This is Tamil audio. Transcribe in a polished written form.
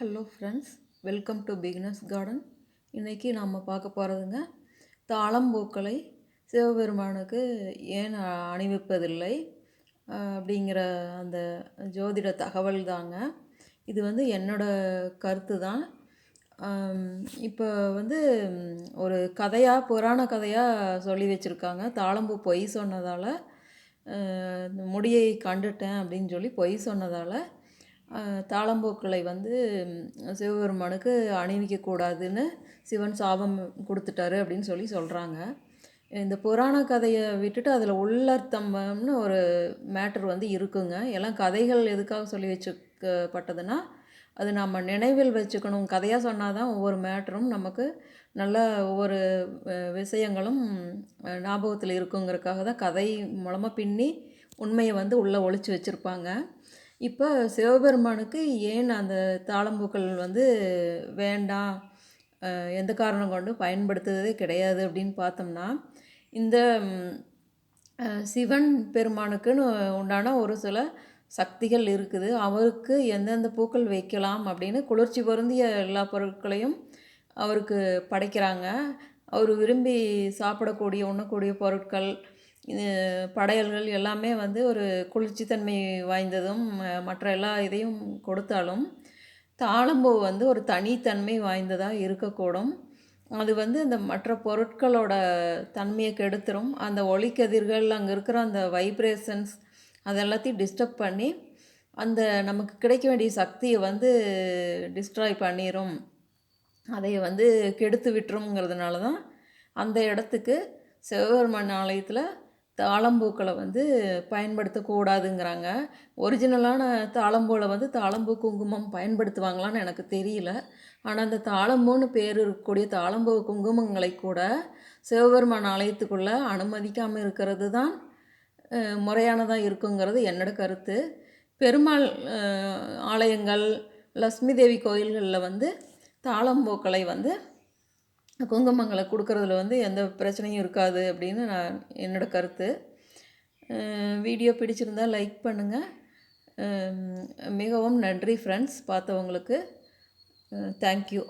Hello friends, welcome to beginners garden. இன்றைக்கி நாம் பார்க்க போகிறதுங்க, தாழம்பூக்களை சிவபெருமானுக்கு ஏன் அணிவிப்பதில்லை அப்படிங்கிற அந்த ஜோதிட தகவல் தாங்க. இது வந்து என்னோடய கருத்து தான். இப்போ வந்து ஒரு கதையாக, புராண கதையாக சொல்லி வச்சுருக்காங்க. தாழம்பூ பொய் சொன்னதால், முடியை கண்டுட்டேன் அப்படின்னு சொல்லி பொய் சொன்னதால் தாழம்பூக்களை வந்து சிவபெருமானுக்கு அணிவிக்கக்கூடாதுன்னு சிவன் சாபம் கொடுத்துட்டாரு அப்படின்னு சொல்லி சொல்கிறாங்க. இந்த புராண கதையை விட்டுட்டு அதில் உள்ளர்த்தம்னு ஒரு மேட்ரு வந்து இருக்குங்க. எல்லாம் கதைகள் எதுக்காக சொல்லி வச்சுக்கப்பட்டதுன்னா, அது நம்ம நினைவில் வச்சுக்கணும். கதையாக சொன்னால் தான் ஒவ்வொரு மேட்ரும் நமக்கு நல்ல ஒவ்வொரு விஷயங்களும் ஞாபகத்தில் இருக்குங்கிறதுக்காக தான் கதை மூலமாக பின்னி உண்மையை வந்து உள்ளே ஒளிச்சு வச்சுருப்பாங்க. இப்போ சிவபெருமானுக்கு ஏன் அந்த தாழம்பூக்கள் வந்து வேண்டாம், எந்த காரணம் கொண்டு பயன்படுத்துவதே கிடையாது அப்படின்னு பார்த்தோம்னா, இந்த சிவன் பெருமானுக்குன்னு உண்டான ஒரு சில சக்திகள் இருக்குது. அவருக்கு எந்தெந்த பூக்கள் வைக்கலாம் அப்படின்னு குளிர்ச்சி பொருந்திய எல்லா பொருட்களையும் அவருக்கு படைக்கிறாங்க. அவர் விரும்பி சாப்பிடக்கூடிய உண்ணக்கூடிய பொருட்கள், படையல்கள் எல்லாமே வந்து ஒரு குளிர்ச்சித்தன்மை வாய்ந்ததும் மற்ற எல்லா இதையும் கொடுத்தாலும், தாழம்பூ வந்து ஒரு தனித்தன்மை வாய்ந்ததாக இருக்கக்கூடும். அது வந்து இந்த மற்ற பொருட்களோட தன்மையை கெடுத்துரும். அந்த ஒளிக்கதிர்கள், அங்கே இருக்கிற அந்த வைப்ரேஷன்ஸ் அது எல்லாத்தையும் டிஸ்டர்ப் பண்ணி, அந்த நமக்கு கிடைக்க வேண்டிய சக்தியை வந்து டிஸ்ட்ராய் பண்ணிடும், அதை வந்து கெடுத்து விட்டுருங்கிறதுனால தான் அந்த இடத்துக்கு சிவபெருமான் ஆலயத்தில் தாழம்பூக்களை வந்து பயன்படுத்தக்கூடாதுங்கிறாங்க. ஒரிஜினலான தாழம்பூவில் வந்து தாழம்பூ குங்குமம் பயன்படுத்துவாங்களான்னு எனக்கு தெரியல. ஆனால் அந்த தாழம்பூன்னு பேர் இருக்கக்கூடிய தாழம்பூ குங்குமங்களை கூட சிவபெருமான் ஆலயத்துக்குள்ளே அனுமதிக்காமல் இருக்கிறது தான் முறையானதாக இருக்குங்கிறது என்னோட கருத்து. பெருமாள் ஆலயங்கள், லக்ஷ்மி தேவி கோயில்களில் வந்து தாழம்பூக்களை வந்து குங்குமங்களை கொடுக்கறதுல வந்து எந்த பிரச்சனையும் இருக்காது அப்படின்னு என்னோடய கருத்து. வீடியோ பிடிச்சிருந்தால் லைக் பண்ணுங்கள். மிகவும் நன்றி ஃப்ரெண்ட்ஸ், பார்த்தவங்களுக்கு. தேங்க்யூ.